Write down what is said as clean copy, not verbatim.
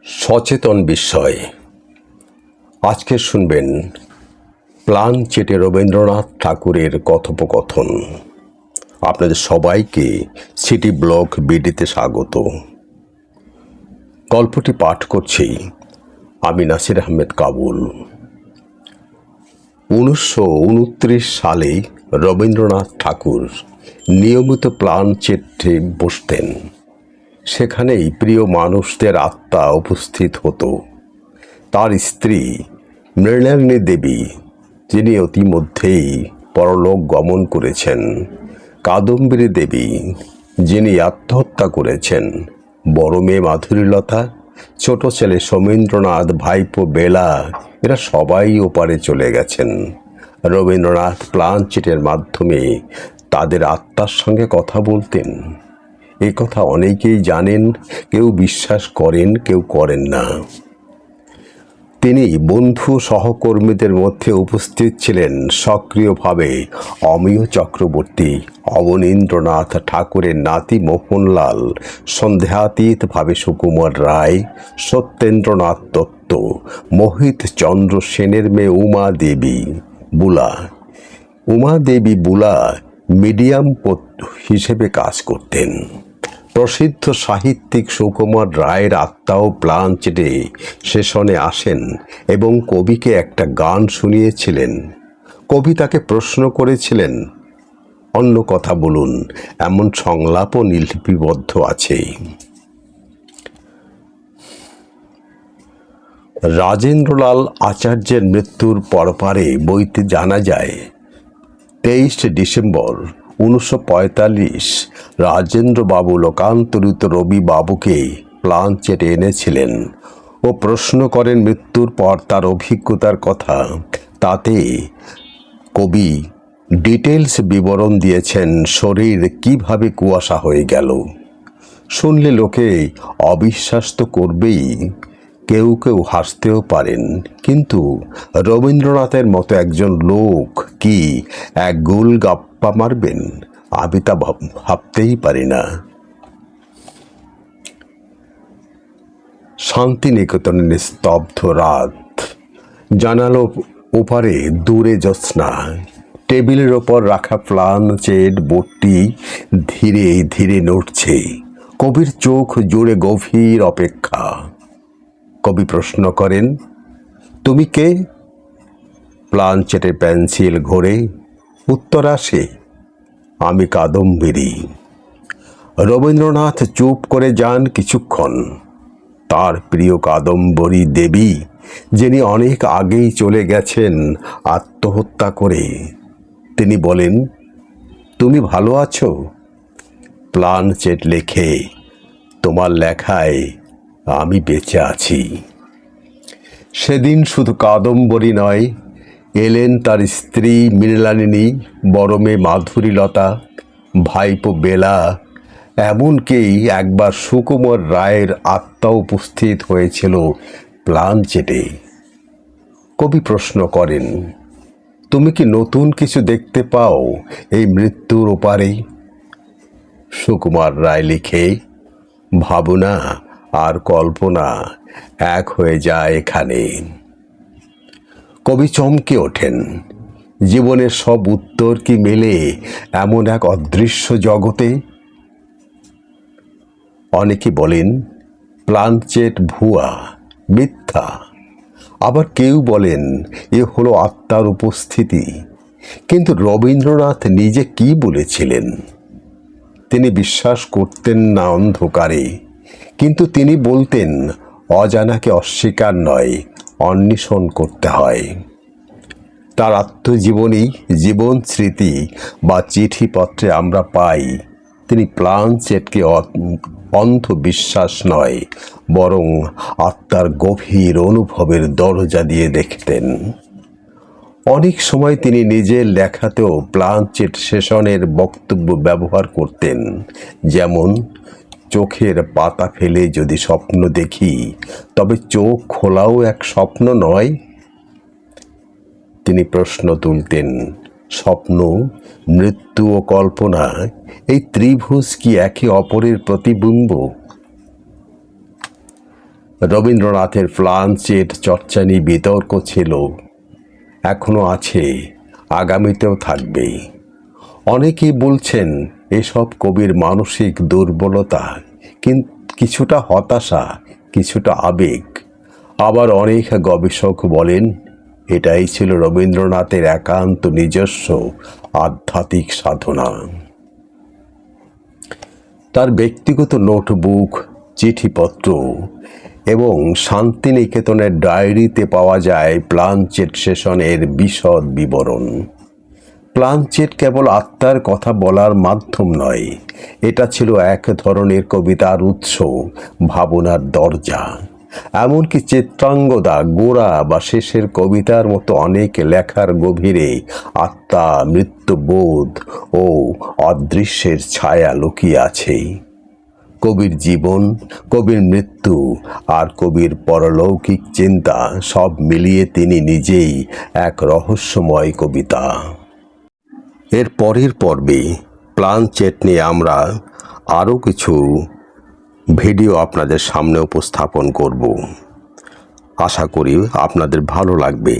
সচেতন বিষয়। আজকে শুনবেন প্লান চেটে রবীন্দ্রনাথ ঠাকুরের কথোপকথন। আপনাদের সবাইকে সিটি ব্লগ বিডিতে স্বাগত। গল্পটি পাঠ করছি আমি নাসির আহমেদ কাবুল। 1929 সালে রবীন্দ্রনাথ ঠাকুর নিয়মিত প্লান চেটে বসতেন। সেখানেই প্রিয় মানুষদের আত্মা উপস্থিত হতো। তার স্ত্রী মৃণালিনী দেবী, যিনি ইতিমধ্যেই পরলোক গমন করেছেন, কাদম্বিনী দেবী, যিনি আত্মহত্যা করেছেন, বড় মেয়ে মাধুরীলতা, ছোট ছেলে সমীন্দ্রনাথ, ভাইপো বেলা, এরা সবাই ওপারে চলে গেছেন। রবীন্দ্রনাথ প্লান চেটের মাধ্যমে তাদের আত্মার সঙ্গে কথা বলতেন। এ কথা অনেকেই জানেন, কেউ বিশ্বাস করেন, কেউ করেন না। তিনি বন্ধু সহকর্মীদের মধ্যে উপস্থিত ছিলেন সক্রিয়ভাবে অমিয় চক্রবর্তী, অবনীন্দ্রনাথ ঠাকুরের নাতি মোহনলাল, সন্দেহাতীতভাবে সুকুমার রায়, সত্যেন্দ্রনাথ দত্ত, মোহিত চন্দ্র সেনের মেয়ে উমা দেবী বুলা। উমা দেবী বুলা মিডিয়াম হিসেবে কাজ করতেন। প্রসিদ্ধ সাহিত্যিক সুকুমার রায়ের আত্মাও প্লান চেটে সেশনে আসেন এবং কবিকে একটা গান শুনিয়েছিলেন। কবি তাকে প্রশ্ন করেছিলেন, অন্য কথা বলুন, এমন সংলাপও লিপিবদ্ধ আছে। রাজেন্দ্রলাল আচার্যের মৃত্যুর পরপারে বইতে জানা যায়, 23 ডিসেম্বর 1945 রাজেন্দ্রবাবু লোকান্তরিত রবিবাবুকে প্লান চেটে এনেছিলেন ও প্রশ্ন করেন মৃত্যুর পর তার অভিজ্ঞতার কথা। তাতে কবি ডিটেলস বিবরণ দিয়েছেন, শরীর কিভাবে কুয়াশা হয়ে গেল। শুনলে লোকে অবিশ্বাস তো করবেই, কেউ কেউ হাসতেও পারেন, কিন্তু রবীন্দ্রনাথের মতো একজন লোক কি এক গোল গাপ্পা মারবেন? আমি তা ভাবতেই পারি না। শান্তিনিকেতনের স্তব্ধ রাত, জানালো ওপারে দূরে জ্যোৎস্না, টেবিলের ওপর রাখা প্লান চেট বোর্ডটি ধীরে ধীরে নড়ছে। কবির চোখ জুড়ে গভীর অপেক্ষা। কবি প্রশ্ন করেন, তুমি কে? প্লান চেটে পেন্সিল ঘোরে, উত্তর আসে, আমি কাদম্বিনী। রবীন্দ্রনাথ চুপ করে যান কিছুক্ষণ। তার প্রিয় কাদম্বরী দেবী, যিনি অনেক আগেই চলে গেছেন আত্মহত্যা করে, তিনি বলেন, তুমি ভালো আছো? প্লান চেট লেখে, তোমার লেখায় আমি বেঁচে আছি। সেদিন শুধু কাদম্বরী নয়, এলেন তার স্ত্রী মৃণালিনী, বড় মেয়ে মাধুরীলতা, ভাইপো বেলা, এমনকি একবার সুকুমার রায়ের আত্মা উপস্থিত হয়েছিল প্লান চেটে। কবি প্রশ্ন করেন, তুমি কি নতুন কিছু দেখতে পাও এই মৃত্যুর ওপারে? সুকুমার রায় লিখে, ভাবনা আর কল্পনা এক হয়ে যায় এখানে। কবি চমকে ওঠেন, জীবনের সব উত্তর কি মেলে এমন এক অদৃশ্য জগতে? অনেকে বলেন প্লান চেট ভুয়া, মিথ্যা। আবার কেউ বলেন এ হলো আত্মার উপস্থিতি। কিন্তু রবীন্দ্রনাথ নিজে কি বলেছিলেন? তিনি বিশ্বাস করতেন না অন্ধকারে, কিন্তু তিনি বলতেন, অজানাকে অস্বীকার নয়, অন্বেষণ করতে হয়। তার আত্মজীবনী, জীবন স্মৃতি বা চিঠিপত্রে আমরা পাই, তিনি প্লান চেটকে অন্ধ বিশ্বাস নয়, বরং আত্মার গভীর অনুভবের দরজা দিয়ে দেখতেন। অনেক সময় তিনি নিজের লেখাতেও প্লান চেট সেশনের বক্তব্য ব্যবহার করতেন, যেমন, চোখের পাতা ফেলে যদি স্বপ্ন দেখি, তবে চোখ খোলাও এক স্বপ্ন নয়? তিনি প্রশ্ন তুলতেন, স্বপ্ন, মৃত্যু ও কল্পনা, এই ত্রিভুজ কি একে অপরের প্রতিবিম্ব? রবীন্দ্রনাথের প্লানচেট চর্চা নিয়ে বিতর্ক ছিল, এখনো আছে, আগামীতেও থাকবে। অনেকেই বলছেন এসব কবির মানসিক দুর্বলতা, কিন্তু কিছুটা হতাশা, কিছুটা আবেগ। আবার অনেক গবেষক বলেন এটাই ছিল রবীন্দ্রনাথের একান্ত নিজস্ব আধ্যাত্মিক সাধনা। তার ব্যক্তিগত নোটবুক, চিঠিপত্র এবং শান্তিনিকেতনের ডায়েরিতে পাওয়া যায় প্লানচেট সেশনের বিশদ বিবরণ। প্লানচেট কেবল আত্মার কথা বলার মাধ্যম নয়, এটা ছিল এক ধরনের কবিতার উৎস, ভাবনার দরজা। এমনকি চিত্রাঙ্গদা, গোরা বা শেষের কবিতার মতো অনেক লেখার গভীরে আত্মা, মৃত্যুবোধ ও অদৃশ্যের ছায়া লুকিয়ে আছে। কবির জীবন, কবির মৃত্যু আর কবির পরলৌকিক চিন্তা সব মিলিয়ে তিনি নিজেই এক রহস্যময় কবিতা। এর পরের পর্বে প্লানচেট নিয়ে আমরা আরও কিছু ভিডিও আপনাদের সামনে উপস্থাপন করব। আশা করি আপনাদের ভালো লাগবে।